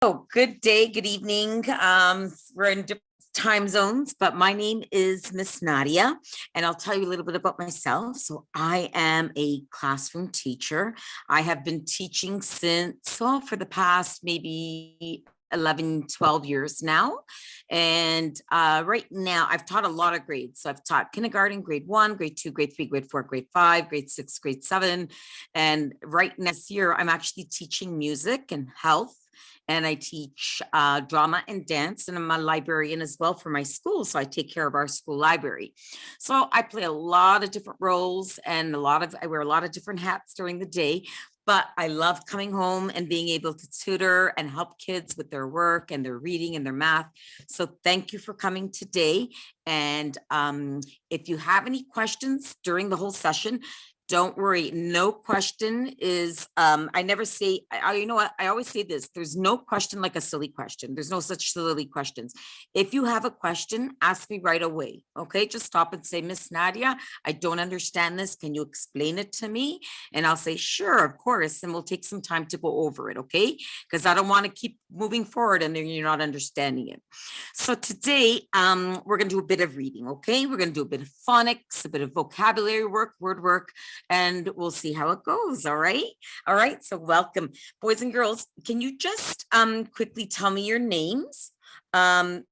Oh, good day, good evening. We're in different time zones, but my name is Miss Nadia, and I'll tell you a little bit about myself. So I am a classroom teacher. I have been teaching for the past maybe 11, 12 years now. And right now I've taught a lot of grades. So I've taught kindergarten, grade 1, grade 2, grade 3, grade 4, grade 5, grade 6, grade 7. And right next year, I'm actually teaching music and health. And I teach drama and dance, and I'm a librarian as well for my school. So I take care of our school library. So I play a lot of different roles and I wear a lot of different hats during the day. But I love coming home and being able to tutor and help kids with their work and their reading and their math. So thank you for coming today. And if you have any questions during the whole session, don't worry, no question is, I never say, you know what, I always say this, there's no question like a silly question. There's no such silly questions. If you have a question, ask me right away, okay? Just stop and say, Miss Nadia, I don't understand this. Can you explain it to me? And I'll say, sure, of course. And we'll take some time to go over it, okay? Because I don't want to keep moving forward and then you're not understanding it. So today, we're going to do a bit of reading, okay? We're going to do a bit of phonics, a bit of vocabulary work, word work, and we'll see how it goes. All right. All right. So welcome, boys and girls. Can you just quickly tell me your names? So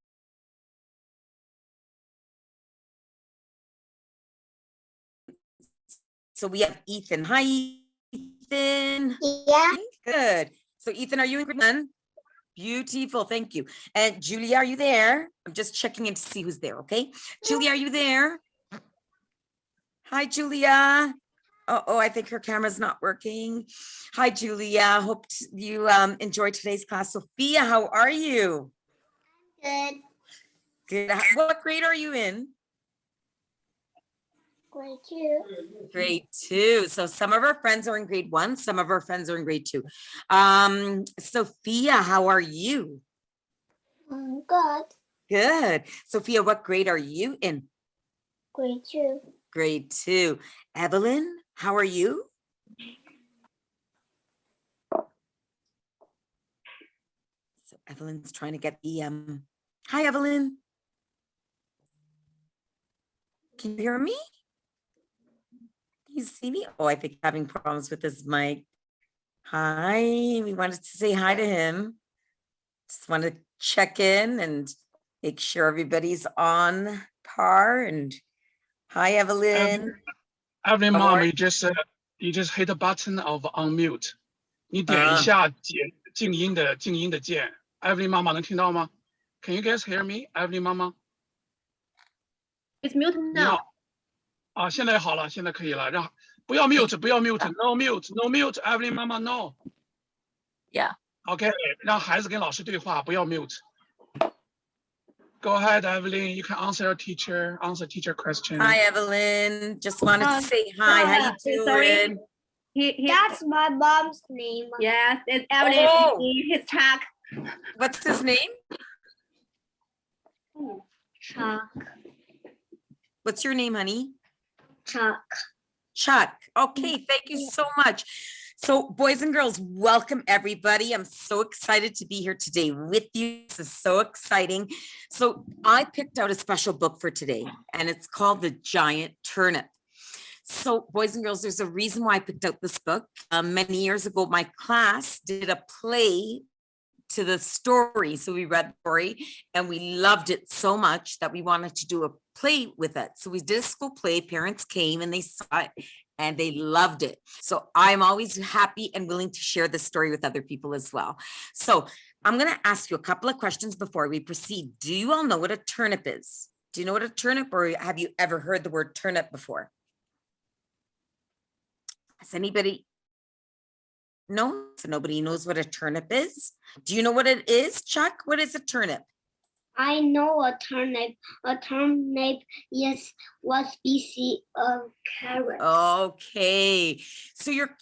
we have Ethan. Hi, Ethan. Yeah. Good. So Ethan, are you in grade 1? Beautiful. Thank you. And Julia, are you there? I'm just checking in to see who's there. Okay. Julia, are you there? Hi, Julia. Oh, I think her camera's not working. Hi, Julia. Hope you enjoyed today's class. Sophia, how are you? Good. Good. What grade are you in? Grade 2. Grade 2. So some of our friends are in grade 1. Some of our friends are in grade 2. Sophia, how are you? Good. Good. Sophia, what grade are you in? Grade 2. Grade 2. Evelyn, how are you? So Evelyn's trying to get the hi, Evelyn. Can you hear me? Can you see me? Oh, I think he's having problems with his mic. Hi, we wanted to say hi to him. Just want to check in and make sure everybody's on par. And hi, Evelyn. Evelyn, Mom, you just hit the button of unmute. 你点一下静音的键。Evelyn 妈妈能听到吗？ Can you guys hear me, Evelyn 妈妈？ It's mute now. 啊，现在好了，现在可以了。不要 mute， 不要 mute，no mute，no mute， Evelyn 妈妈 no。Yeah. OK， 让孩子跟老师对话，不要 mute。Go ahead, Evelyn. You can answer teacher question. Hi, Evelyn. Just wanted to say hi. How you doing? That's my mom's name. Yes, it's Evelyn. Oh. His Chuck. What's his name? Chuck. What's your name, honey? Chuck. Chuck. Okay, thank you so much. So boys and girls, welcome everybody. I'm so excited to be here today with you. This is so exciting. So I picked out a special book for today, and it's called The Giant Turnip. So boys and girls, there's a reason why I picked out this book. Many years ago, my class did a play to the story. So we read the story and we loved it so much that we wanted to do a play with it. So we did a school play. Parents came and they saw it and they loved it. So I'm always happy and willing to share this story with other people as well. So I'm going to ask you a couple of questions before we proceed. Do you all know what a turnip is? Do you know what a turnip, or have you ever heard the word turnip before? Has anybody? No, so nobody knows what a turnip is. Do you know what it is, Chuck? What is a turnip? I know a turnip. A turnip is one species of carrot. Okay, so you're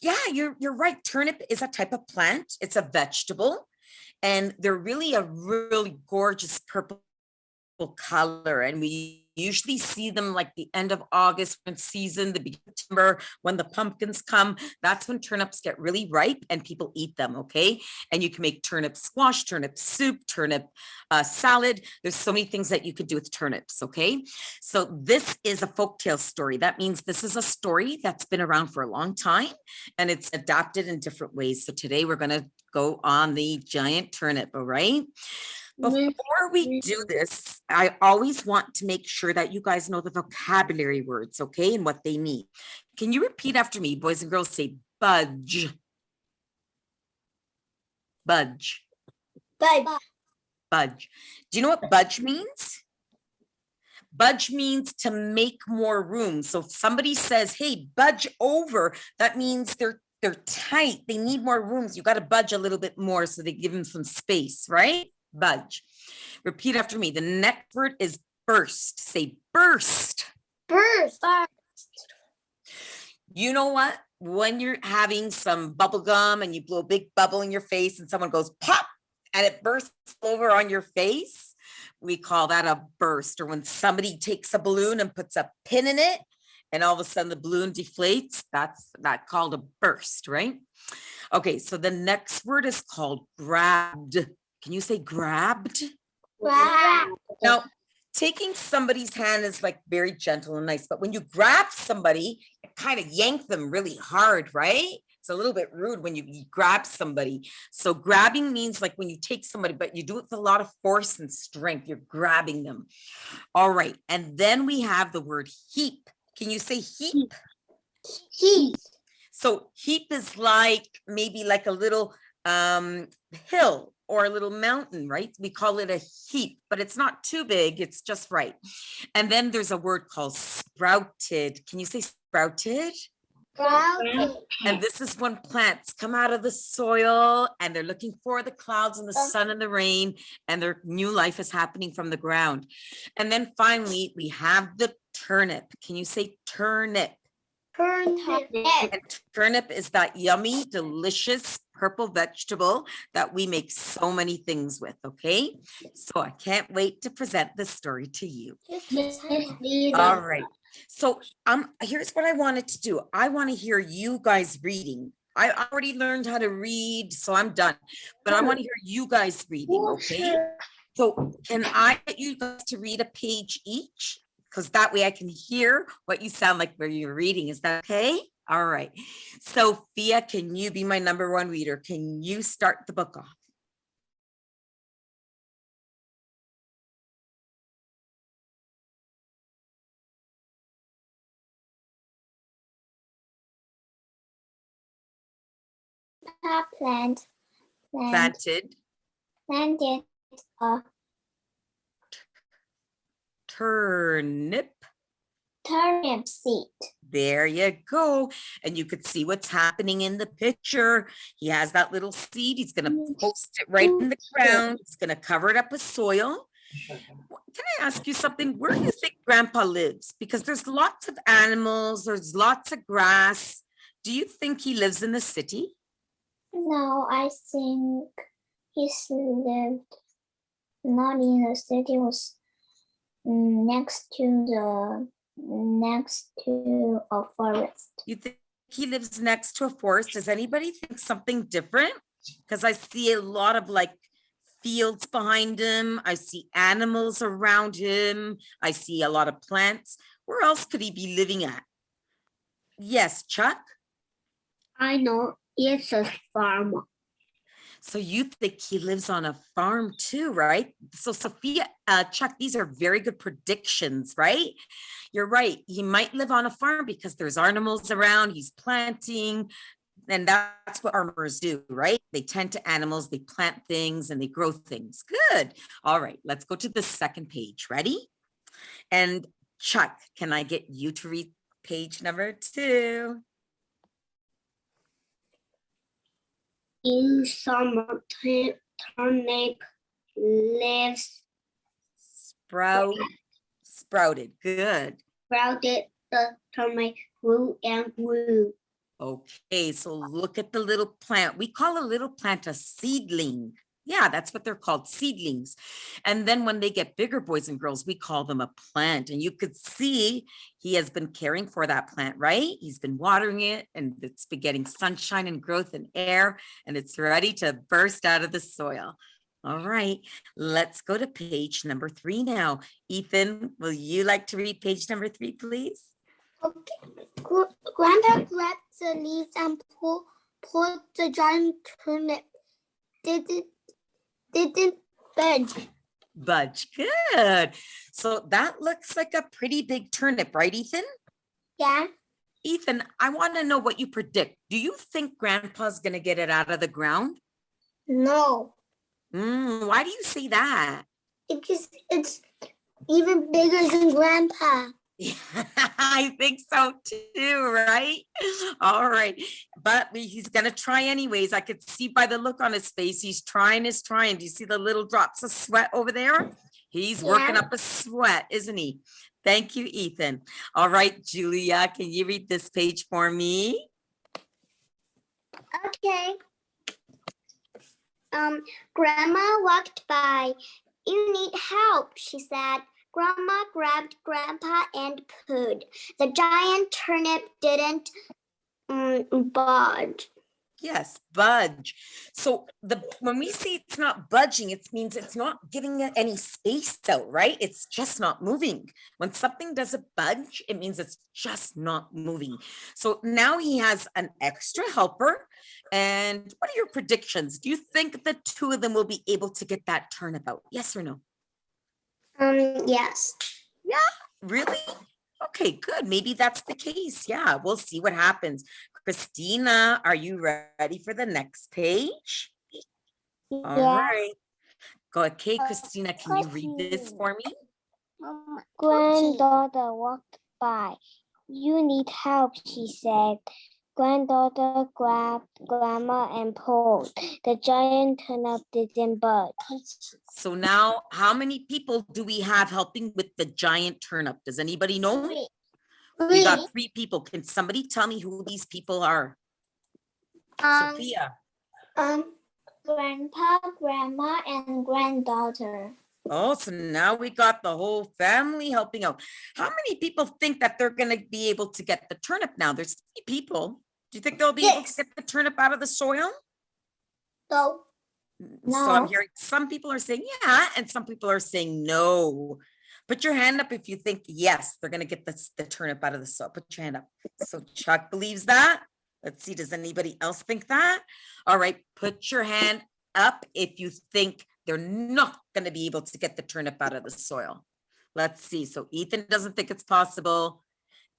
right. Turnip is a type of plant. It's a vegetable, and they're really a really gorgeous purple color, and we usually see them like the end of August when season, the beginning of September, when the pumpkins come. That's when turnips get really ripe and people eat them, okay? And you can make turnip squash, turnip soup, turnip salad. There's so many things that you could do with turnips, okay? So this is a folktale story. That means this is a story that's been around for a long time and it's adapted in different ways. So today we're going to go on the giant turnip, all right? Before we do this, I always want to make sure that you guys know the vocabulary words, okay, and what they mean. Can you repeat after me, boys and girls? Say budge. Budge. Budge. Budge. Do you know what budge means? Budge means to make more room. So if somebody says, hey, budge over, that means they're tight. They need more rooms. You got to budge a little bit more so they give them some space, right? Budge. Repeat after me. The next word is burst. Say burst. Burst. You know what? When you're having some bubble gum and you blow a big bubble in your face and someone goes pop and it bursts over on your face, we call that a burst. Or when somebody takes a balloon and puts a pin in it and all of a sudden the balloon deflates, that's called a burst, right? Okay, so the next word is called grabbed. Can you say grabbed? Grabbed. Now, taking somebody's hand is like very gentle and nice, but when you grab somebody, you kind of yank them really hard, right? It's a little bit rude when you grab somebody. So grabbing means like when you take somebody, but you do it with a lot of force and strength. You're grabbing them. All right. And then we have the word heap. Can you say heap? Heap. So heap is like maybe like a little hill or a little mountain, right? We call it a heap, but it's not too big. It's just right. And then there's a word called sprouted. Can you say sprouted? Sprouted. And this is when plants come out of the soil and they're looking for the clouds and the sun and the rain and their new life is happening from the ground. And then finally, we have the turnip. Can you say turnip? Turnip. And turnip is that yummy, delicious purple vegetable that we make so many things with, okay? So I can't wait to present this story to you. All right. So here's what I wanted to do. I want to hear you guys reading. I already learned how to read, so I'm done. But I want to hear you guys reading, okay? So can I get you guys to read a page each? Because that way I can hear what you sound like when you're reading. Is that okay? All right. Sophia, can you be my number one reader? Can you start the book off? Planted a turnip seed. There you go. And you could see what's happening in the picture. He has that little seed. He's going to post it right in the ground. He's going to cover it up with soil. Can I ask you something? Where do you think Grandpa lives? Because there's lots of animals. There's lots of grass. Do you think he lives in the city? No, I think he's lived not in the city, was next to a forest. You think he lives next to a forest? Does anybody think something different? Because I see a lot of like fields behind him. I see animals around him. I see a lot of plants. Where else could he be living at? Yes, Chuck? I know, it's a farm. So you think he lives on a farm too, right? So Sophia, Chuck, these are very good predictions, right? You're right. He might live on a farm because there's animals around, he's planting, and that's what farmers do, right? They tend to animals, they plant things and they grow things. Good. All right, let's go to the second page. Ready? And Chuck, can I get you to read page number 2? In summer, turnip leaves sprouted. Good. sprouted. The turnip grew and grew. Okay, so look at the little plant. We call a little plant a seedling. Yeah, that's what they're called, seedlings. And then when they get bigger, boys and girls, we call them a plant. And you could see he has been caring for that plant, right? He's been watering it and it's been getting sunshine and growth and air, and it's ready to burst out of the soil. All right, let's go to page number 3 now. Ethan, will you like to read page number 3, please? Okay. Grandpa grabbed the leaves and pulled the giant turnip. Didn't budge. Good. So that looks like a pretty big turnip, right, Ethan? Yeah. Ethan, I want to know what you predict. Do you think Grandpa's going to get it out of the ground? No. Why do you say that? Because it's even bigger than Grandpa. I think so too, right? All right. But he's going to try anyways. I could see by the look on his face. He's trying. Do you see the little drops of sweat over there? He's working up a sweat, isn't he? Thank you, Ethan. All right, Julia, can you read this page for me? Okay. Grandma walked by. You need help, she said. Grandma grabbed Grandpa and pulled. The giant turnip didn't budge. Yes, budge. So when we say it's not budging, it means it's not giving it any space out, right? It's just not moving. When something doesn't budge, it means it's just not moving. So now he has an extra helper. And what are your predictions? Do you think the two of them will be able to get that turnip out? Yes or no? Yes. Yeah, really? Okay, good. Maybe that's the case. Yeah, we'll see what happens. Christina, are you ready for the next page? All right. Go ahead. Okay, Christina, can you read this for me? Granddaughter walked by. You need help, she said. Granddaughter grabbed Grandma and pulled. The giant turnip didn't budge. So now, how many people do we have helping with the giant turnip? Does anybody know? We got 3 people. Can somebody tell me who these people are? Sophia. Grandpa, Grandma, and granddaughter. Oh, so now we got the whole family helping out. How many people think that they're going to be able to get the turnip now? There's 3 people. Do you think they'll be able to get the turnip out of the soil? No. So I'm hearing some people are saying yeah, and some people are saying no. Put your hand up if you think yes, they're going to get the turnip out of the soil. Put your hand up. So Chuck believes that. Let's see, does anybody else think that? All right, put your hand up if you think they're not going to be able to get the turnip out of the soil. Let's see. So Ethan doesn't think it's possible.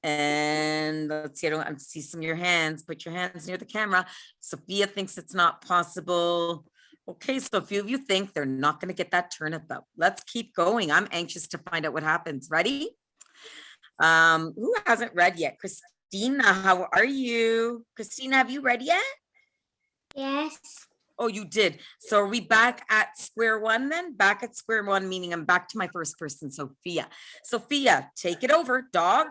And let's see, I don't see some of your hands. Put your hands near the camera. Sophia thinks it's not possible. Okay, so a few of you think they're not going to get that turnip out. Let's keep going. I'm anxious to find out what happens. Ready? Who hasn't read yet? Christina, how are you? Christina, have you read yet? Yes. Oh, you did. So are we back at square one then? Back at square one, meaning I'm back to my first person, Sophia. Sophia, take it over. Dog.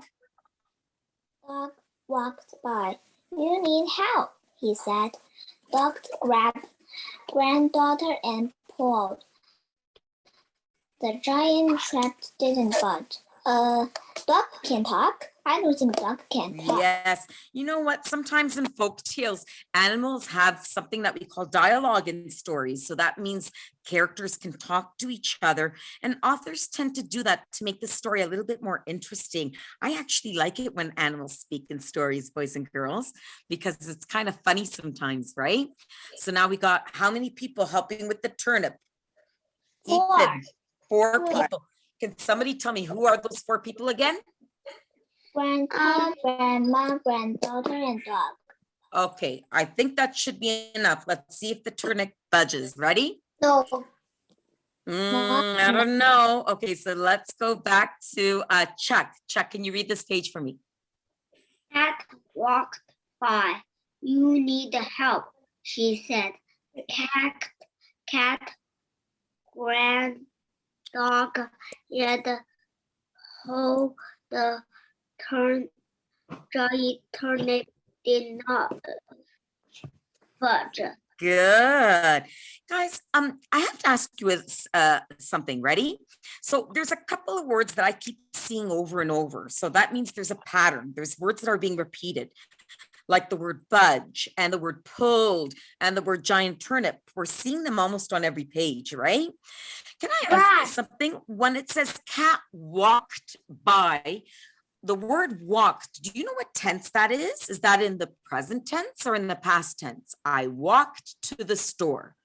Dog walked by. You need help, he said. Dog grabbed granddaughter and pulled. The giant trap didn't budge. Dog can talk? I don't think dog can talk. Yes. You know what? Sometimes in folk tales, animals have something that we call dialogue in stories. So that means characters can talk to each other. And authors tend to do that to make the story a little bit more interesting. I actually like it when animals speak in stories, boys and girls, because it's kind of funny sometimes, right? So now we got how many people helping with the turnip? 4. Ethan, 4 people. Can somebody tell me who are those 4 people again? Grandpa, Grandma, granddaughter, and dog. Okay, I think that should be enough. Let's see if the turnip budges. Ready? No. I don't know. Okay, so let's go back to Chuck. Chuck, can you read this page for me? Cat walked by. You need help, she said. Cat, grand dog, and hold the giant turnip did not budge. Good. Guys, I have to ask you something. Ready? So there's a couple of words that I keep seeing over and over. So that means there's a pattern. There's words that are being repeated, like the word budge and the word pulled and the word giant turnip. We're seeing them almost on every page, right? Can I ask you something? When it says cat walked by, the word walked, do you know what tense that is? Is that in the present tense or in the past tense? I walked to the store.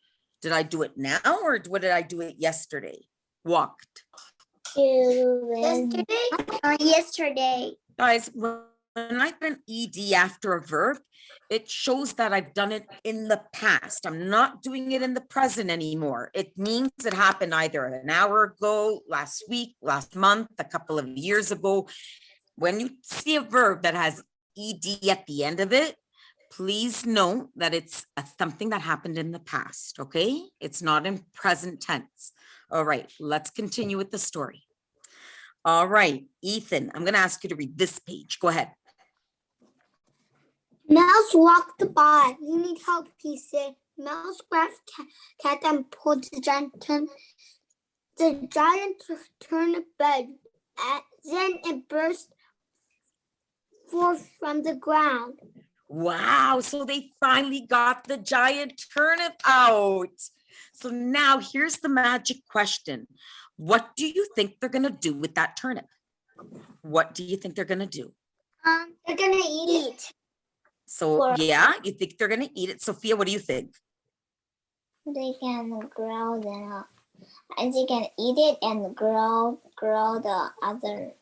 Did I do it now or what did I do it yesterday? Walked. Yesterday or yesterday? Guys, when I put an ed after a verb, it shows that I've done it in the past. I'm not doing it in the present anymore. It means it happened either an hour ago, last week, last month, a couple of years ago. When you see a verb that has ed at the end of it, please note that it's something that happened in the past, okay? It's not in present tense. All right, let's continue with the story. All right, Ethan, I'm gonna ask you to read this page. Go ahead. Mouse walked by. You need help, he said. Mouse grabbed cat and pulled the giant turnip bed. Then it burst forth from the ground. Wow, so they finally got the giant turnip out. So now here's the magic question. What do you think they're gonna do with that turnip? What do you think they're gonna do? They're gonna eat it. So yeah, you think they're gonna eat it. Sophia, what do you think? They can grow them up. And they can eat it and grow the other.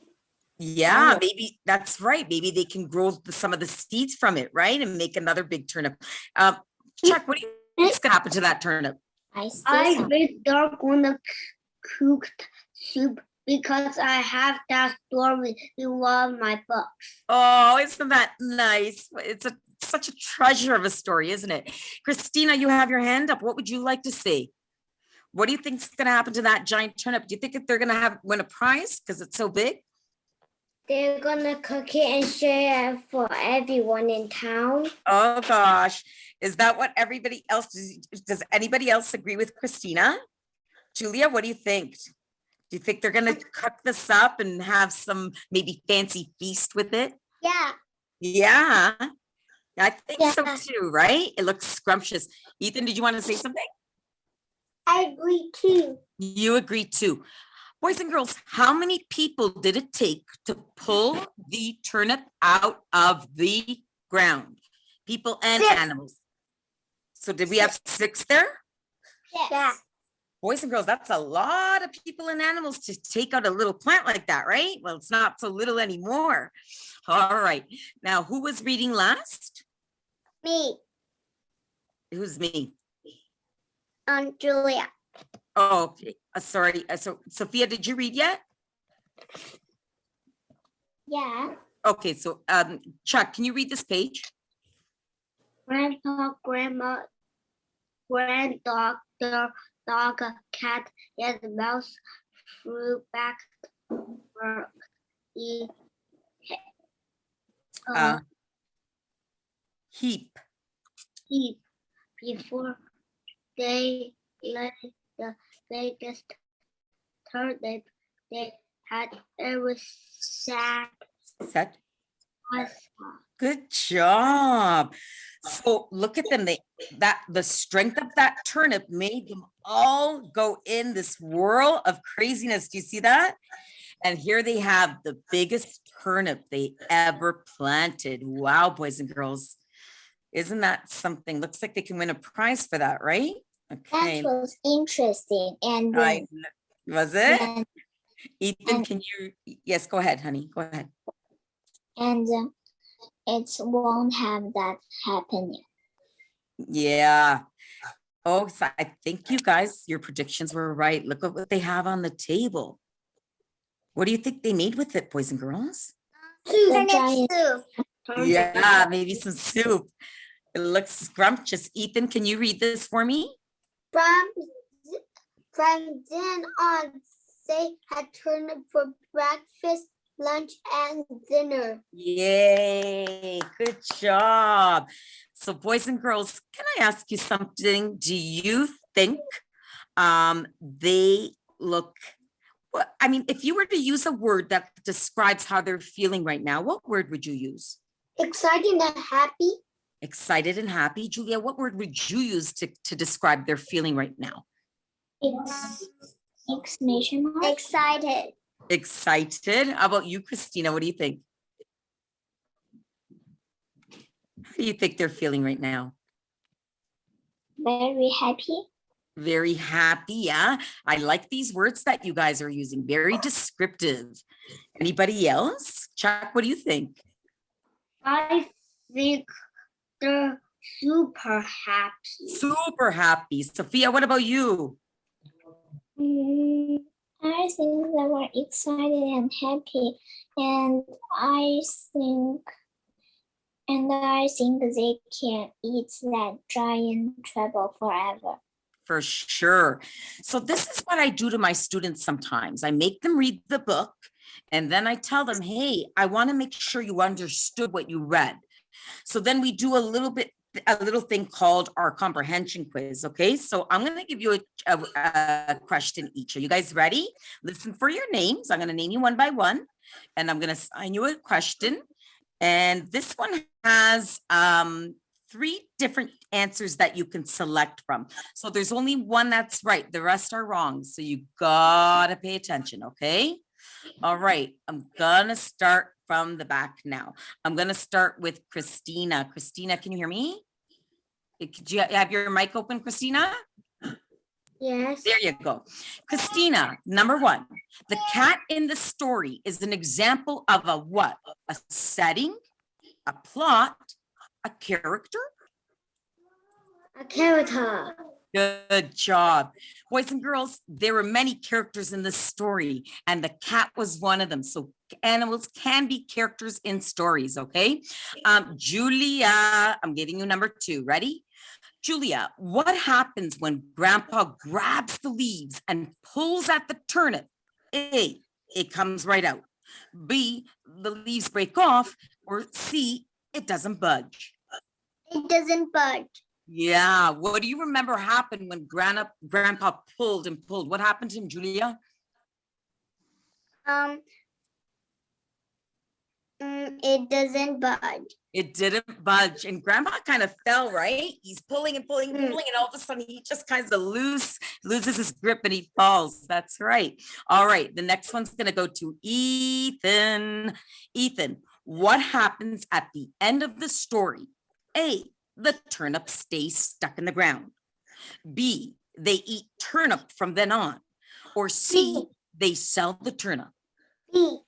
Yeah, maybe that's right. Maybe they can grow some of the seeds from it, right? And make another big turnip. Chuck, what do you think's gonna happen to that turnip? I bet they're gonna cook soup because I have that story in one of my books. Oh, isn't that nice? It's such a treasure of a story, isn't it? Christina, you have your hand up. What would you like to say? What do you think is gonna happen to that giant turnip? Do you think that they're gonna win a prize because it's so big? They're gonna cook it and share it for everyone in town. Oh gosh, is that what everybody else does? Anybody else agree with Christina? Julia, what do you think? Do you think they're gonna cook this up and have some maybe fancy feast with it? Yeah. Yeah, I think so too, right? It looks scrumptious. Ethan, did you want to say something? I agree too. You agree too. Boys and girls, how many people did it take to pull the turnip out of the ground? People and 6. animals. So did we have 6 there? Yes. Yeah. Boys and girls, that's a lot of people and animals to take out a little plant like that, right? Well, it's not so little anymore. All right. Now, who was reading last? Me. Who's me? Julia. Oh, okay. Sorry. So, Sophia, did you read yet? Yeah. Okay. So, Chuck, can you read this page? Grandpa, grandma, granddaughter, dog, cat, and mouse flew back to work. Heap. Before they let the biggest turnip they had ever set. Good job. So look at them. The strength of that turnip made them all go in this whirl of craziness. Do you see that? And here they have the biggest turnip they ever planted. Wow, boys and girls. Isn't that something? Looks like they can win a prize for that, right? Okay. That was interesting. And was it? Ethan, can you? Yes, go ahead, honey. Go ahead. And it won't have that happen yet. Yeah. Oh, so I think you guys, your predictions were right. Look at what they have on the table. What do you think they made with it, boys and girls? Soup. Yeah, maybe some soup. It looks scrumptious. Ethan, can you read this for me? From then on, they had turnip for breakfast, lunch, and dinner. Yay, good job. So boys and girls, can I ask you something? Do you think they look, well, I mean, if you were to use a word that describes how they're feeling right now, what word would you use? Excited and happy. Excited and happy. Julia, what word would you use to describe their feeling right now? Exclamation mark. Excited. Excited. How about you, Christina? What do you think? How do you think they're feeling right now? Very happy. Very happy, yeah. I like these words that you guys are using. Very descriptive. Anybody else? Chuck, what do you think? I think they're super happy. Super happy. Sophia, what about you? I think they were excited and happy, and I think they can eat that giant treble forever. For sure. So this is what I do to my students sometimes. I make them read the book, and then I tell them, hey, I want to make sure you understood what you read. So then we do a little thing called our comprehension quiz. Okay, so I'm going to give you a question each. Are you guys ready? Listen for your names. I'm going to name you one by one, and I'm going to assign you a question. And this one has 3 different answers that you can select from. So there's only one that's right. The rest are wrong. So you gotta pay attention, okay? All right, I'm gonna start from the back now. I'm gonna start with Christina. Christina, can you hear me? Could you have your mic open, Christina? Yes. There you go. Christina, number 1. The cat in the story is an example of a what? A setting, a plot, a character? A character. Good job. Boys and girls, there were many characters in this story, and the cat was one of them. So animals can be characters in stories, okay? Julia, I'm giving you number 2. Ready? Julia, what happens when Grandpa grabs the leaves and pulls at the turnip? A, it comes right out. B, the leaves break off. Or C, it doesn't budge. It doesn't budge. Yeah. What do you remember happened when Grandpa pulled and pulled? What happened to him, Julia? It doesn't budge. It didn't budge, and Grandpa kind of fell, right? He's pulling and pulling and pulling, and all of a sudden he just kind of loses his grip and he falls. That's right. All right, the next one's gonna go to Ethan. Ethan, what happens at the end of the story? A, the turnip stays stuck in the ground. B, they eat turnip from then on. Or C, they sell the turnip. B.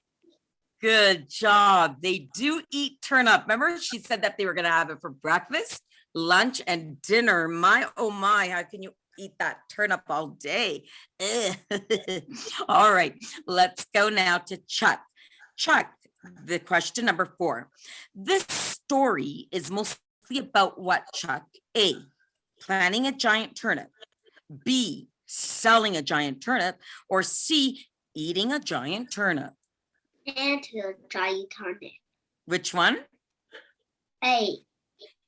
Good job. They do eat turnip. Remember, she said that they were going to have it for breakfast, lunch, and dinner. My, oh my, how can you eat that turnip all day? All right, let's go now to Chuck. Chuck, the question number 4. This story is mostly about what, Chuck? A, planting a giant turnip. B, selling a giant turnip. Or C, eating a giant turnip. And a giant turnip. Which one? A.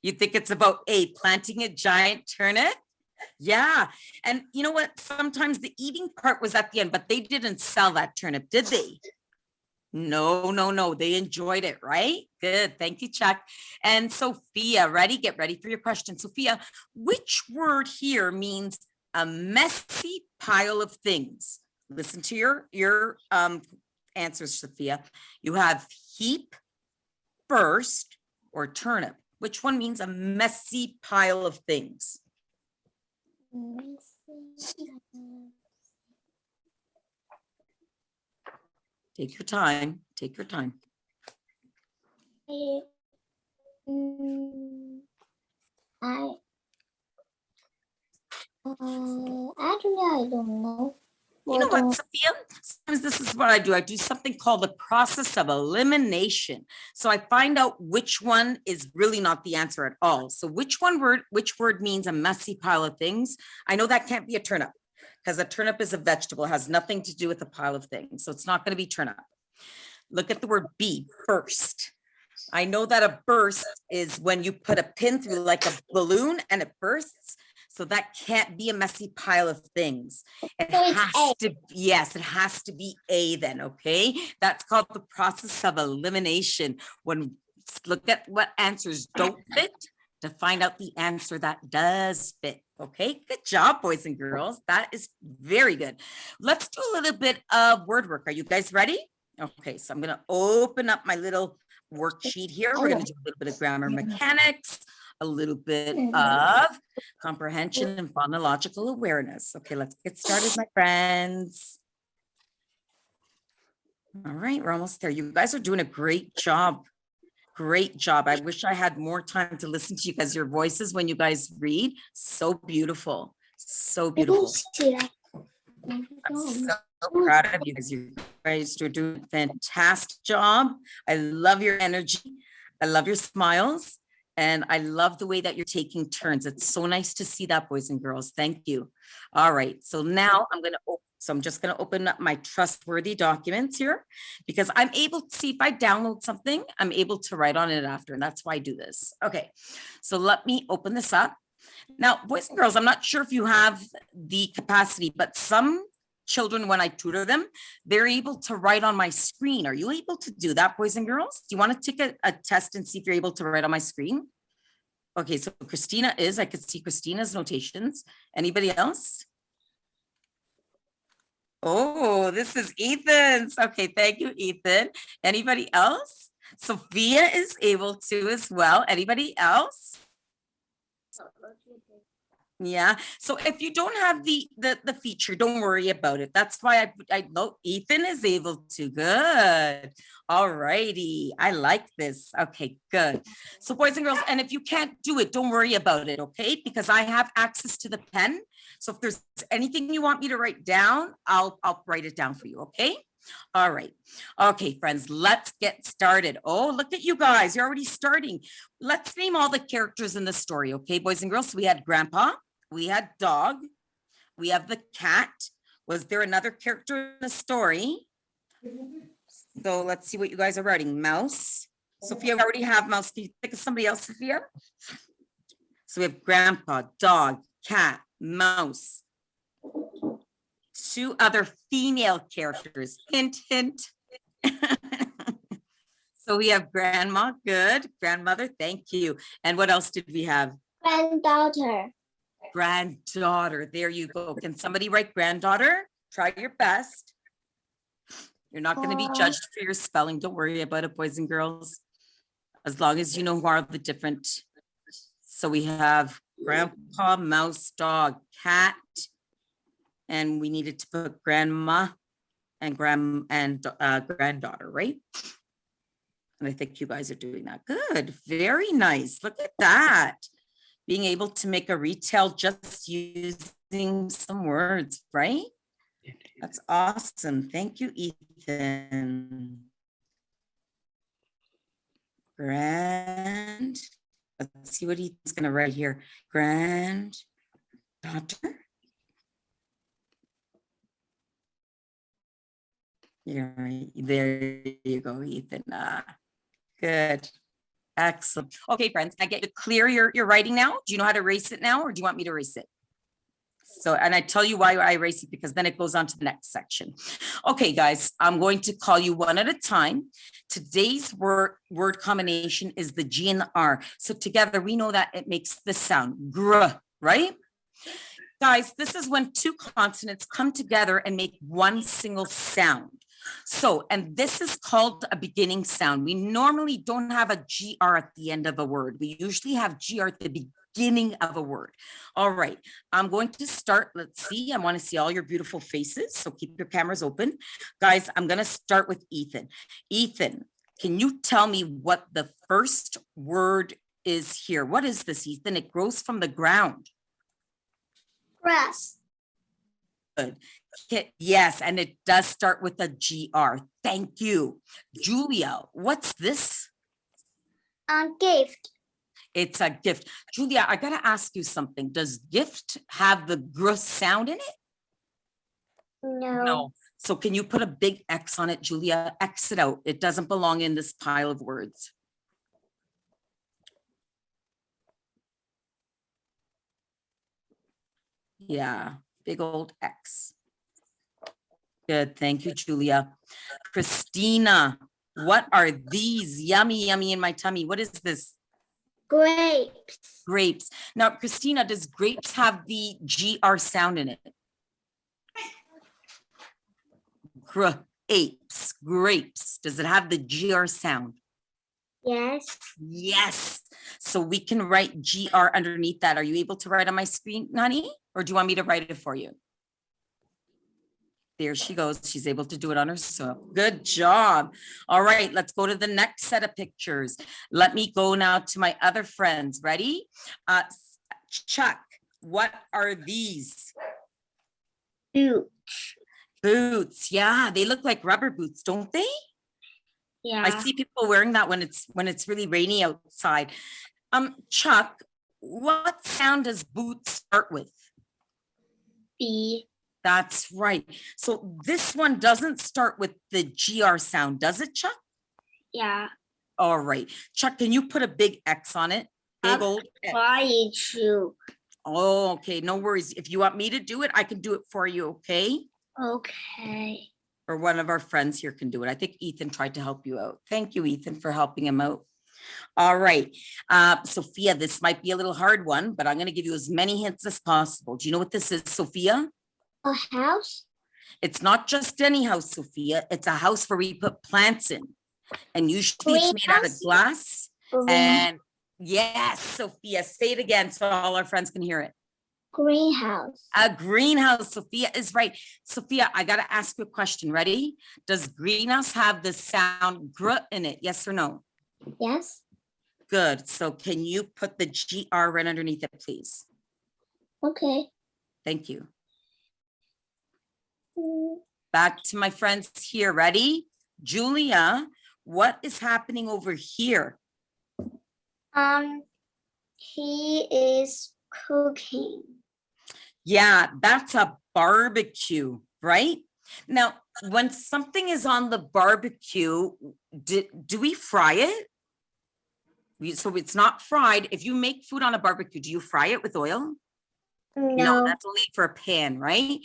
You think it's about A, planting a giant turnip? Yeah. And you know what? Sometimes the eating part was at the end, but they didn't sell that turnip, did they? No. They enjoyed it, right? Good. Thank you, Chuck. And Sophia, ready? Get ready for your question. Sophia, which word here means a messy pile of things? Listen to your answers, Sophia. You have heap, burst, or turnip. Which one means a messy pile of things? Take your time. Take your time. Actually, I don't know. You know what, Sophia? Sometimes this is what I do. I do something called the process of elimination. So I find out which one is really not the answer at all. So which word means a messy pile of things? I know that can't be a turnip because a turnip is a vegetable. It has nothing to do with a pile of things. So it's not going to be turnip. Look at the word B, burst. I know that a burst is when you put a pin through like a balloon and it bursts. So that can't be a messy pile of things. It has to, yes, it has to be A then, okay? That's called the process of elimination. When look at what answers don't fit to find out the answer that does fit, okay? Good job, boys and girls. That is very good. Let's do a little bit of word work. Are you guys ready? Okay, so I'm gonna open up my little worksheet here. We're gonna do a little bit of grammar mechanics, a little bit of comprehension and phonological awareness. Okay, let's get started, my friends. All right, we're almost there. You guys are doing a great job. Great job. I wish I had more time to listen to you guys, your voices when you guys read. So beautiful. So beautiful. I'm so proud of you guys. You guys are doing a fantastic job. I love your energy. I love your smiles. And I love the way that you're taking turns. It's so nice to see that, boys and girls. Thank you. All right. So now I'm just going to open up my trustworthy documents here because I'm able to see if I download something, I'm able to write on it after. And that's why I do this. Okay. So let me open this up. Now, boys and girls, I'm not sure if you have the capacity, but some children, when I tutor them, they're able to write on my screen. Are you able to do that, boys and girls? Do you want to take a test and see if you're able to write on my screen? Okay, so Christina is, I could see Christina's notations. Anybody else? Oh, this is Ethan's. Okay, thank you, Ethan. Anybody else? Sophia is able to as well. Anybody else? Yeah, so if you don't have the feature, don't worry about it. That's why I know Ethan is able to. Good. All righty. I like this. Okay, good. So boys and girls, and if you can't do it, don't worry about it, okay? Because I have access to the pen. So if there's anything you want me to write down, I'll write it down for you, okay? All right. Okay, friends, let's get started. Oh, look at you guys. You're already starting. Let's name all the characters in the story, okay, boys and girls? So we had Grandpa, we had dog, we have the cat. Was there another character in the story? So let's see what you guys are writing. Mouse. Sophia, we already have mouse. Can you think of somebody else, Sophia? So we have Grandpa, dog, cat, mouse. Two other female characters. Hint, hint. So we have grandma, good. Grandmother, thank you. And what else did we have? Granddaughter. Granddaughter, there you go. Can somebody write granddaughter? Try your best. You're not going to be judged for your spelling. Don't worry about it, boys and girls. As long as you know who are the different. So we have grandpa, mouse, dog, cat. And we needed to put grandma and granddaughter, right? And I think you guys are doing that. Good, very nice. Look at that. Being able to make a retell just using some words, right? That's awesome. Thank you, Ethan. Let's see what Ethan's gonna write here. Granddaughter. Yeah, there you go, Ethan. Good. Excellent. Okay, friends, I get to clear your writing now. Do you know how to erase it now, or do you want me to erase it? So, and I tell you why I erase it, because then it goes on to the next section. Okay, guys, I'm going to call you one at a time. Today's word combination is the G and the R. So together we know that it makes this sound, gr, right? Guys, this is when two consonants come together and make one single sound. So, and this is called a beginning sound. We normally don't have a GR at the end of a word. We usually have GR at the beginning of a word. All right, I'm going to start. Let's see. I want to see all your beautiful faces. So keep your cameras open. Guys, I'm going to start with Ethan. Ethan, can you tell me what the first word is here? What is this, Ethan? It grows from the ground. Grass. Good. Yes, and it does start with a GR. Thank you. Julia, what's this? Gift. It's a gift. Julia, I gotta ask you something. Does gift have the gr sound in it? No. No. So can you put a big X on it, Julia? X it out. It doesn't belong in this pile of words. Yeah, big old X. Good, thank you, Julia. Christina, what are these? Yummy, yummy in my tummy. What is this? Grapes. Grapes. Now, Christina, does grapes have the GR sound in it? Grapes, grapes. Does it have the GR sound? Yes. Yes. So we can write GR underneath that. Are you able to write on my screen, Nani? Or do you want me to write it for you? There she goes. She's able to do it on herself. Good job. All right, let's go to the next set of pictures. Let me go now to my other friends. Ready? Chuck, what are these? Boots. Boots. Yeah, they look like rubber boots, don't they? Yeah. I see people wearing that when it's really rainy outside. Chuck, what sound does boots start with? B. That's right. So this one doesn't start with the GR sound, does it, Chuck? Yeah. All right. Chuck, can you put a big X on it? Big old X. Trying to. Oh, okay. No worries. If you want me to do it, I can do it for you, okay? Okay. Or one of our friends here can do it. I think Ethan tried to help you out. Thank you, Ethan, for helping him out. All right. Sophia, this might be a little hard one, but I'm going to give you as many hints as possible. Do you know what this is, Sophia? A house? It's not just any house, Sophia. It's a house where we put plants in. And usually it's made out of glass. And yes, Sophia, say it again so all our friends can hear it. Greenhouse. A greenhouse. Sophia is right. Sophia, I got to ask you a question. Ready? Does greenhouse have the sound gr in it? Yes or no? Yes. Good. So can you put the GR right underneath it, please? Okay. Thank you. Back to my friends here. Ready? Julia, what is happening over here? He is cooking. Yeah, that's a barbecue, right? Now, when something is on the barbecue, do we fry it? So it's not fried. If you make food on a barbecue, do you fry it with oil? No, that's only for a pan, right?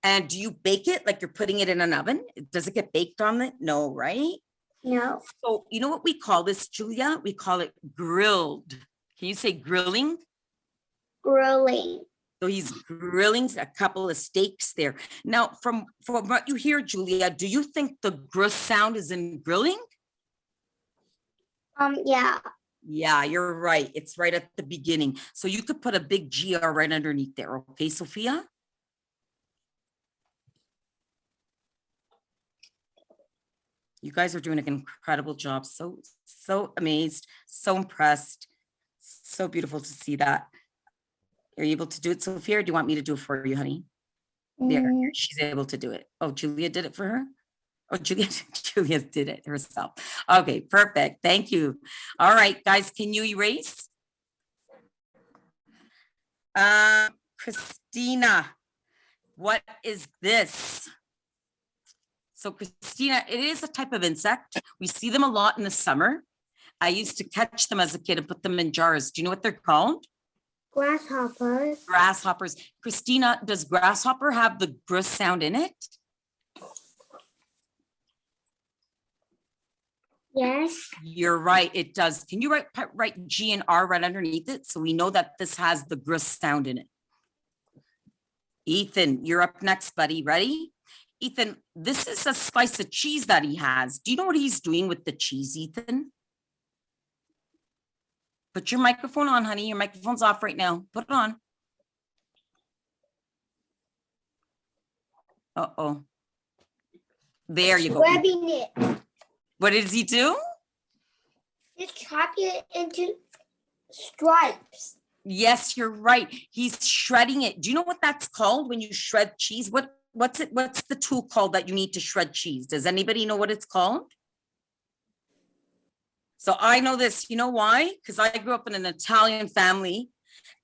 And do you bake it like you're putting it in an oven? Does it get baked on it? No, right? No. So you know what we call this, Julia? We call it grilled. Can you say grilling? Grilling. So he's grilling a couple of steaks there. Now, from what you hear, Julia, do you think the gr sound is in grilling? Yeah. Yeah, you're right. It's right at the beginning. So you could put a big GR right underneath there. Okay, Sophia? You guys are doing an incredible job. So amazed, so impressed. So beautiful to see that. Are you able to do it, Sophia, or do you want me to do it for you, honey? There, she's able to do it. Oh, Julia did it for her? Oh, Julia did it herself. Okay, perfect. Thank you. All right, guys, can you erase? Christina, what is this? So Christina, it is a type of insect. We see them a lot in the summer. I used to catch them as a kid and put them in jars. Do you know what they're called? Grasshoppers. Grasshoppers. Christina, does grasshopper have the gr sound in it? Yes. You're right, it does. Can you write G and R right underneath it so we know that this has the gr sound in it? Ethan, you're up next, buddy. Ready? Ethan, this is a slice of cheese that he has. Do you know what he's doing with the cheese, Ethan? Put your microphone on, honey. Your microphone's off right now. Put it on. Uh-oh. There you go. Grabbing it. What does he do? He's chopping it into stripes. Yes, you're right. He's shredding it. Do you know what that's called when you shred cheese? What's the tool called that you need to shred cheese? Does anybody know what it's called? So I know this, you know why? Because I grew up in an Italian family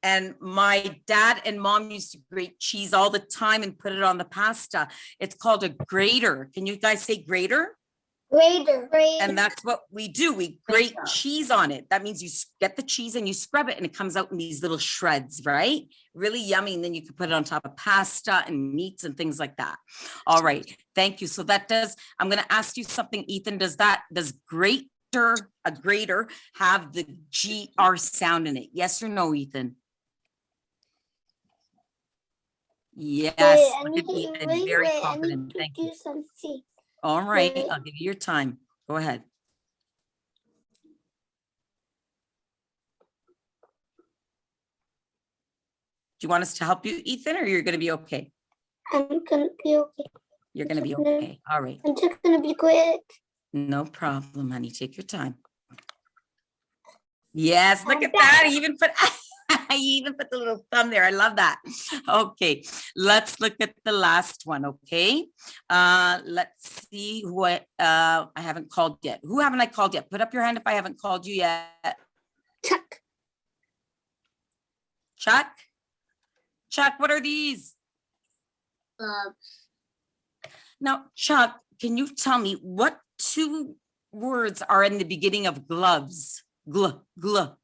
and my dad and mom used to grate cheese all the time and put it on the pasta. It's called a grater. Can you guys say grater? Grater. And that's what we do. We grate cheese on it. That means you get the cheese and you scrub it and it comes out in these little shreds, right? Really yummy. And then you can put it on top of pasta and meats and things like that. All right. Thank you. So that does, I'm going to ask you something, Ethan. Does a grater have the GR sound in it? Yes or no, Ethan? Yes. Look at Ethan. Very confident. Thank you. All right, I'll give you your time. Go ahead. Do you want us to help you, Ethan, or you're going to be okay? I'm going to be okay. You're going to be okay. All right. I'm just going to be quick. No problem, honey. Take your time. Yes, look at that. I even put the little thumb there. I love that. Okay, let's look at the last one, okay? Let's see who I haven't called yet. Who haven't I called yet? Put up your hand if I haven't called you yet. Chuck. Chuck? Chuck, what are these? Gloves. Now, Chuck, can you tell me what two words are in the beginning of gloves? Gl, gl.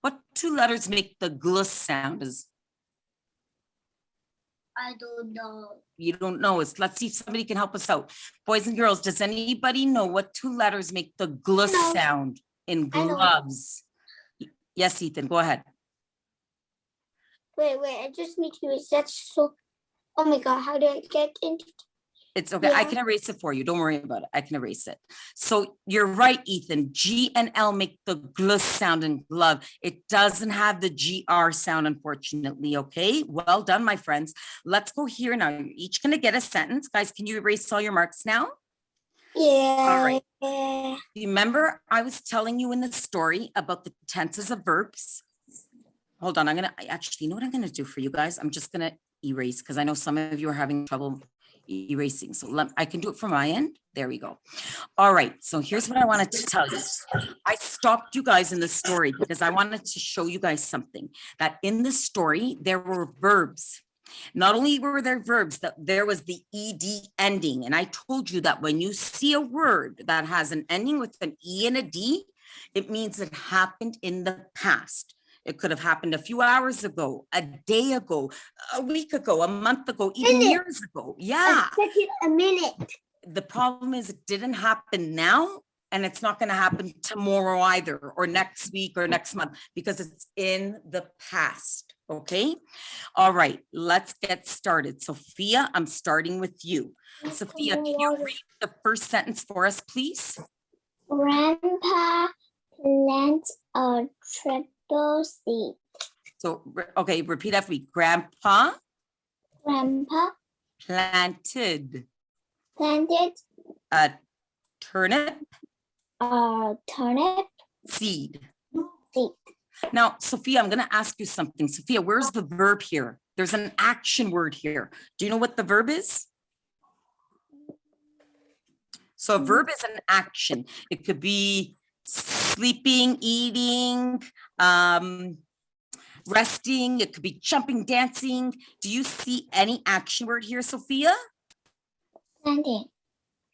What two letters make the gl sound? I don't know. You don't know. Let's see if somebody can help us out. Boys and girls, does anybody know what two letters make the gl sound in gloves? Yes, Ethan, go ahead. Wait, I just need to use that. So, oh my God, how do I get into? It's okay. I can erase it for you. Don't worry about it. I can erase it. So you're right, Ethan. G and L make the gl sound in glove. It doesn't have the GR sound, unfortunately. Okay. Well done, my friends. Let's go here now. You're each going to get a sentence. Guys, can you erase all your marks now? Yeah. All right. Remember, I was telling you in the story about the tenses of verbs. Hold on. Actually, you know what I'm going to do for you guys? I'm just going to erase because I know some of you are having trouble erasing. So I can do it from my end. There we go. All right. So here's what I wanted to tell you. I stopped you guys in the story because I wanted to show you guys something, that in the story, there were verbs. Not only were there verbs, that there was the ED ending. And I told you that when you see a word that has an ending with an E and a D, it means it happened in the past. It could have happened a few hours ago, a day ago, a week ago, a month ago, even years ago. Yeah. A minute. The problem is it didn't happen now, and it's not going to happen tomorrow either, or next week or next month, because it's in the past. Okay. All right. Let's get started. Sophia, I'm starting with you. Sophia, can you read the first sentence for us, please? Grandpa plants a triple seed. So, okay, repeat after me. Grandpa planted a turnip seed. Now, Sophia, I'm going to ask you something. Sophia, where's the verb here? There's an action word here. Do you know what the verb is? So a verb is an action. It could be sleeping, eating, resting. It could be jumping, dancing. Do you see any action word here, Sophia?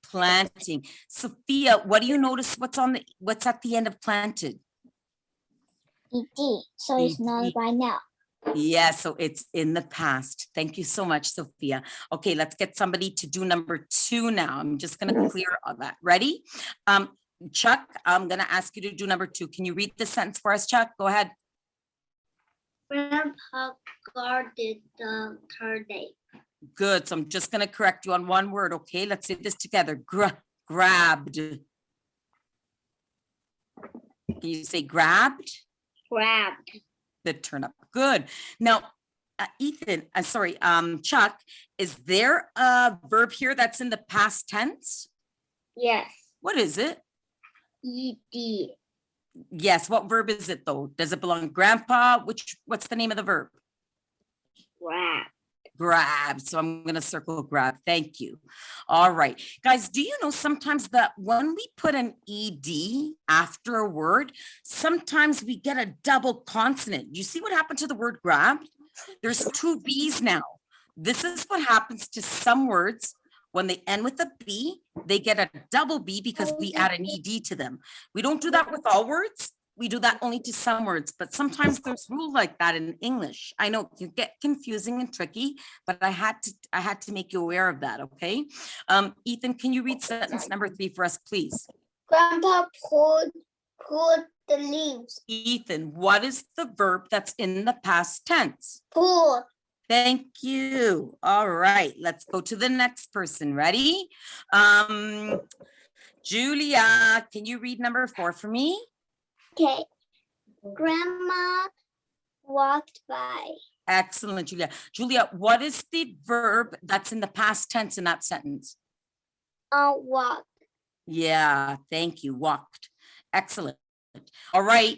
Planting. Sophia, what do you notice? What's at the end of planted? ED. So it's not right now. Yeah, so it's in the past. Thank you so much, Sophia. Okay, let's get somebody to do number 2 now. I'm just going to clear all that. Ready? Chuck, I'm going to ask you to do number 2. Can you read the sentence for us, Chuck? Go ahead. Grandpa guarded the turnip. Good. So I'm just going to correct you on one word. Okay, let's say this together. Grabbed. Can you say grabbed? Grabbed the turnip. Good. Now, Ethan, Chuck, is there a verb here that's in the past tense? Yes. What is it? ED. Yes. What verb is it though? Does it belong to grandpa? What's the name of the verb? Grab. Grab. So I'm going to circle grab. Thank you. All right. Guys, do you know sometimes that when we put an ED after a word, sometimes we get a double consonant. You see what happened to the word grab? There's 2 B's now. This is what happens to some words when they end with a B, they get a double B because we add an ED to them. We don't do that with all words. We do that only to some words, but sometimes there's rules like that in English. I know it can get confusing and tricky, but I had to make you aware of that, okay? Ethan, can you read sentence number 3 for us, please? Grandpa pulled the leaves. Ethan, what is the verb that's in the past tense? Pull. Thank you. All right, let's go to the next person. Ready? Julia, can you read number 4 for me? Okay. Grandma walked by. Excellent, Julia. Julia, what is the verb that's in the past tense in that sentence? Walk. Yeah, thank you. Walked. Excellent. All right,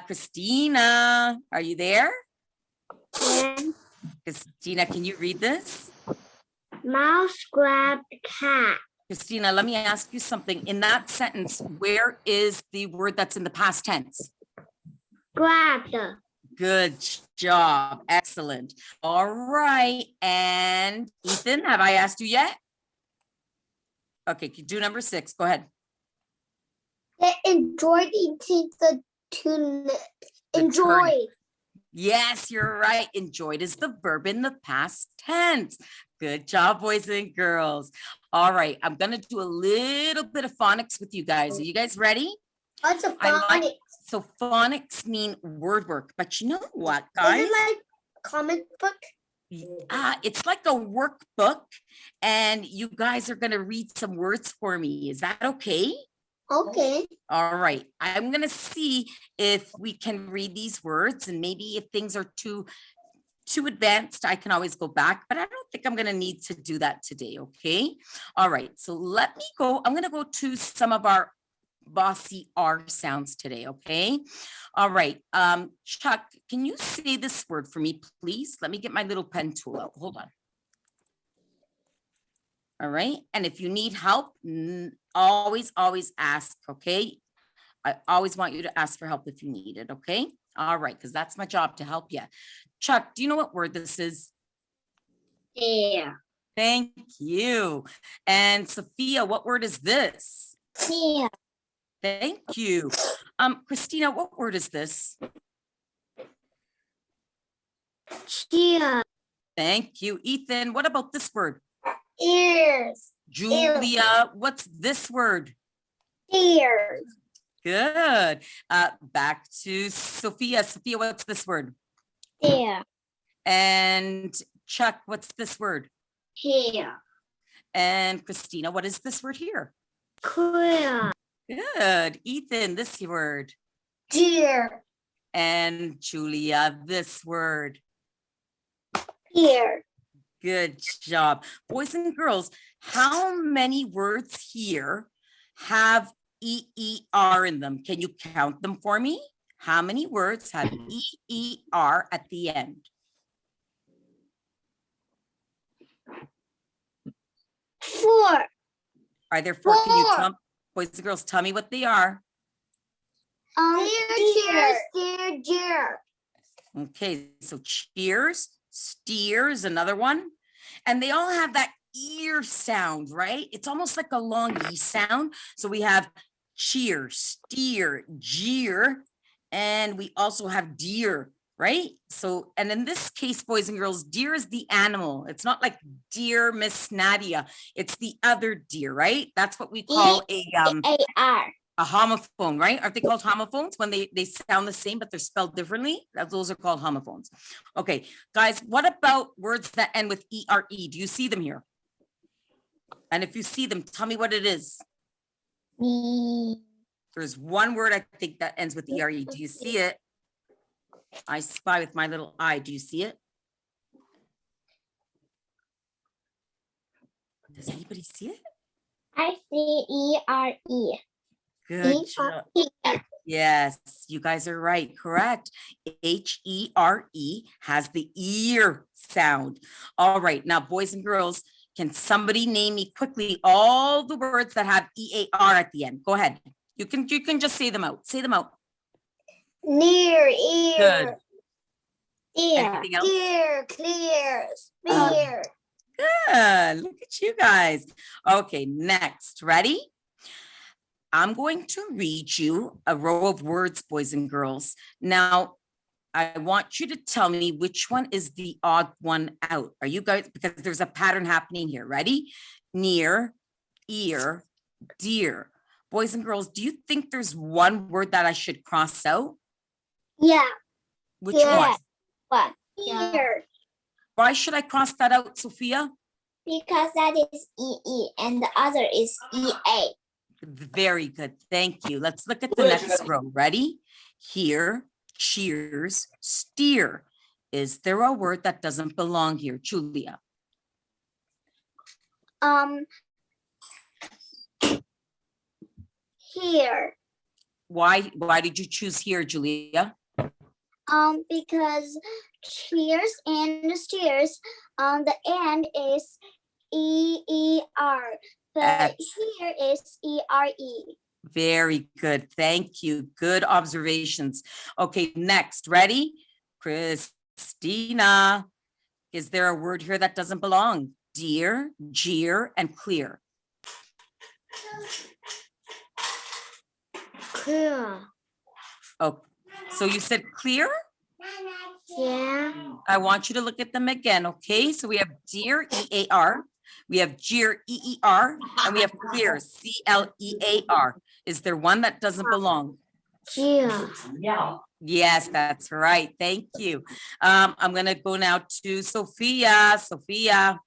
Christina, are you there? Yeah. Christina, can you read this? Mouse grabbed cat. Christina, let me ask you something. In that sentence, where is the word that's in the past tense? Grabbed. Good job. Excellent. All right. And Ethan, have I asked you yet? Okay, do number 6. Go ahead. They enjoyed eating the tuna. Enjoyed. Yes, you're right. Enjoyed is the verb in the past tense. Good job, boys and girls. All right, I'm going to do a little bit of phonics with you guys. Are you guys ready? What's a phonics? So phonics mean word work, but you know what, guys? Is it like comic book? It's like a workbook, and you guys are going to read some words for me. Is that okay? Okay. All right. I'm going to see if we can read these words, and maybe if things are too advanced, I can always go back, but I don't think I'm going to need to do that today. Okay. All right. So let me go. I'm going to go to some of our bossy R sounds today. Okay. All right. Chuck, can you say this word for me, please? Let me get my little pen tool out. Hold on. All right. And if you need help, always ask. Okay. I always want you to ask for help if you need it. Okay. All right. Because that's my job to help you. Chuck, do you know what word this is? Yeah. Thank you. And Sophia, what word is this? Yeah. Thank you. Christina, what word is this? Cheer. Thank you. Ethan, what about this word? Ears. Julia, what's this word? Ears. Good. Back to Sophia. Sophia, what's this word? Ear. And Chuck, what's this word? Here. And Christina, what is this word here? Clear. Good. Ethan, this word. Deer. And Julia, this word. Here. Good job. Boys and girls, how many words here have EER in them? Can you count them for me? How many words have EER at the end? 4. Are there 4? Can you tell, boys and girls, tell me what they are? Deer. Okay, so cheers, steers, another one. And they all have that ear sound, right? It's almost like a long E sound. So we have cheer, steer, jeer, and we also have deer, right? So, and in this case, boys and girls, deer is the animal. It's not like dear Miss Nadia. It's the other deer, right? That's what we call a homophone, right? Aren't they called homophones when they sound the same, but they're spelled differently? Those are called homophones. Okay, guys, what about words that end with ERE? Do you see them here? And if you see them, tell me what it is. There's one word I think that ends with ERE. Do you see it? I spy with my little eye. Do you see it? Does anybody see it? I see ERE. Good job. Yes, you guys are right. Correct. HERE has the ear sound. All right. Now, boys and girls, can somebody name me quickly all the words that have EAR at the end? Go ahead. You can just say them out. Say them out. Near, ear. Good. Ear, Anything else? ear, clear, spear. good. Look at you guys. Okay, next. Ready? I'm going to read you a row of words, boys and girls. Now, I want you to tell me which one is the odd one out. Are you guys, because there's a pattern happening here. Ready? Near, ear, dear. Boys and girls, do you think there's one word that I should cross out? Yeah. Which Yeah. one? What? Here. Why should I cross that out, Sophia? Because that is EE and the other is EA. Very good. Thank you. Let's look at the next row. Ready? Here, cheers, steer. Is there a word that doesn't belong here, Julia? Here. Why did you choose here, Julia? Because cheers and steers on the end is EER, but here is ERE. Very good. Thank you. Good observations. Okay, next. Ready? Christina. Is there a word here that doesn't belong? Dear, jeer, and clear. Clear. Oh, so you said clear? Yeah. I want you to look at them again, okay? So we have dear, EAR. We have jeer, EER, and we have clear, CLEAR. Is there one that doesn't belong? Yeah. Yes, that's right. Thank you. I'm going to go now to Sophia. Sophia,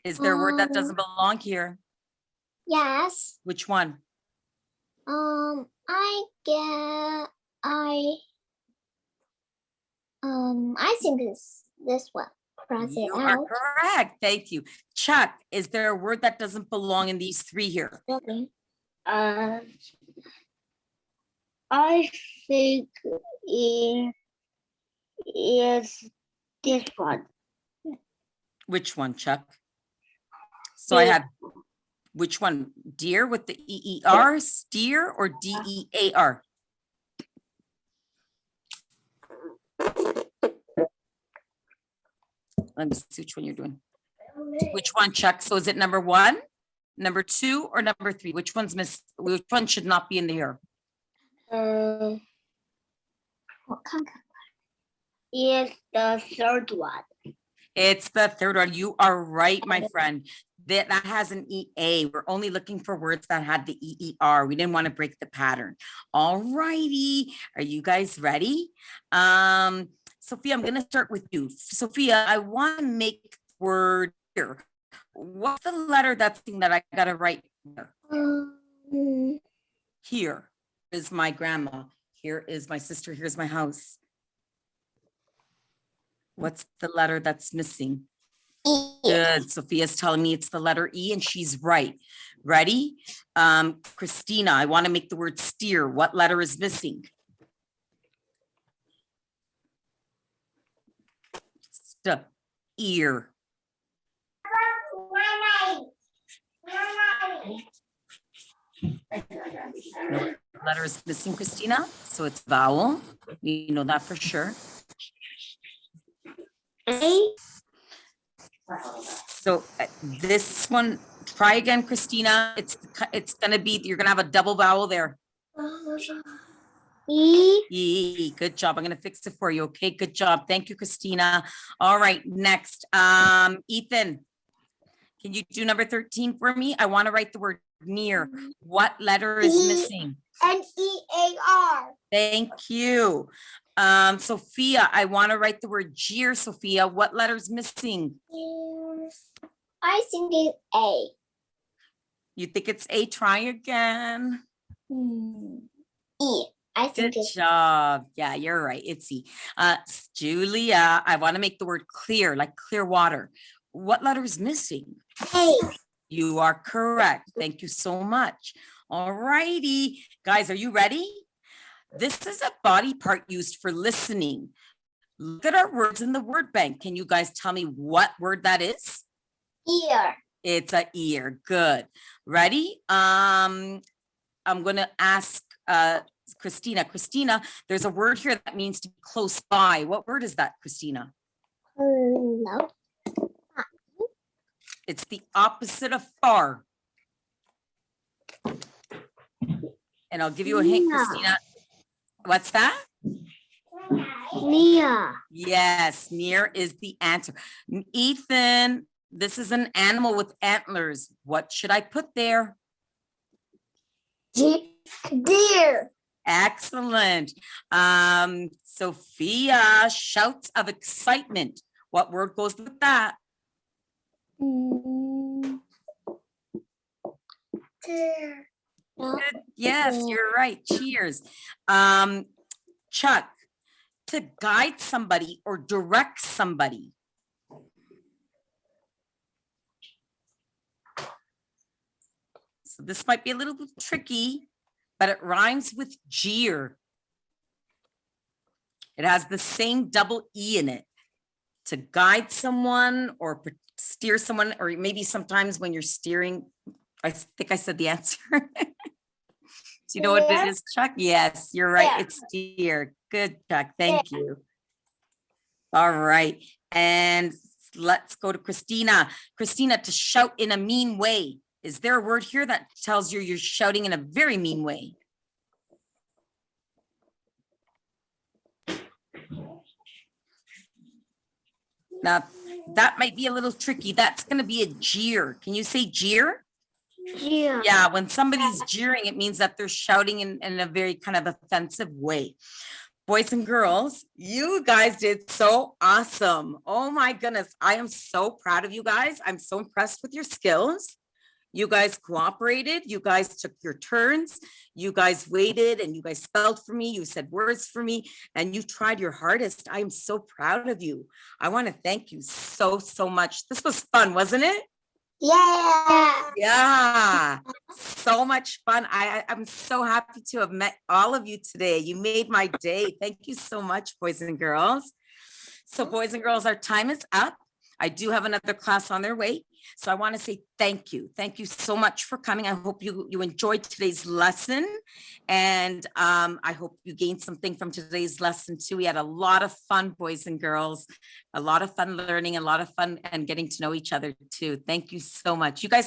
is there a word that doesn't belong here? Yes. Which one? I think it's this one. Cross it You are out. correct. Thank you. Chuck, is there a word that doesn't belong in these three here? Okay. I think it is this one. Which one, Chuck? So I have, which one? Deer with the EER, steer, or DEAR? Let me see which one you're doing. Which one, Chuck? So is it number one, number two, or number three? Which one's miss? Which one should not be in here? Is the third one. It's the third one. You are right, my friend. That has an EA. We're only looking for words that had the EER. We didn't want to break the pattern. All righty. Are you guys ready? Sophia, I'm going to start with you. Sophia, I want to make word here. What's the letter that's thing that I got to write here? Here is my grandma. Here is my sister. Here's my house. What's the letter that's missing? E. Good. Sophia's telling me it's the letter E and she's right. Ready? Christina, I want to make the word steer. What letter is missing? Ear. No letter is missing, Christina. So it's vowel. We know that for sure. A. So this one, try again, Christina. It's gonna be, you're gonna have a double vowel there. E. E. Good job. I'm gonna fix it for you. Okay, good job. Thank you, Christina. All right, next. Ethan, can you do number 13 for me? I want to write the word near. What letter is missing? NEAR. Thank you. Sophia, I want to write the word jeer. Sophia, what letter is missing? I think it's A. You think it's A? Try again. E. I think Good it's job. Yeah, you're right. It's E. Julia, I want to make the word clear, like clear water. What letter is missing? A. You are correct. Thank you so much. All righty. Guys, are you ready? This is a body part used for listening. Look at our words in the word bank. Can you guys tell me what word that is? Ear. It's a ear. Good. Ready? I'm going to ask Christina. Christina, there's a word here that means to be close by. What word is that, Christina? No. It's the opposite of far. And I'll give you a hint, Near. Christina. What's that? Near. Yes, near is the answer. Ethan, this is an animal with antlers. What should I put there? Deer. Excellent. Sophia, shouts of excitement. What word goes with that? Deer. Good. Yes, you're right. Cheers. Chuck, to guide somebody or direct somebody. So this might be a little bit tricky, but it rhymes with jeer. It has the same double E in it. To guide someone or steer someone, or maybe sometimes when you're steering, I think I said the answer. Do you know what it is, Chuck? Yes, you're right. Yeah. It's steer. Good, Chuck. Thank you. All right. And let's go to Christina. Christina, to shout in a mean way. Is there a word here that tells you you're shouting in a very mean way? Now, that might be a little tricky. That's going to be a jeer. Can you say jeer? Deer. Yeah, when somebody's jeering, it means that they're shouting in a very kind of offensive way. Boys and girls, you guys did so awesome. Oh my goodness. I am so proud of you guys. I'm so impressed with your skills. You guys cooperated. You guys took your turns. You guys waited and you guys spelled for me. You said words for me and you tried your hardest. I am so proud of you. I want to thank you so, so much. This was fun, wasn't it? Yeah. Yeah, so much fun. I'm so happy to have met all of you today. You made my day. Thank you so much, boys and girls. So boys and girls, our time is up. I do have another class on their way. So I want to say thank you. Thank you so much for coming. I hope you enjoyed today's lesson. And I hope you gained something from today's lesson too. We had a lot of fun, boys and girls, a lot of fun learning, a lot of fun and getting to know each other too. Thank you so much. You guys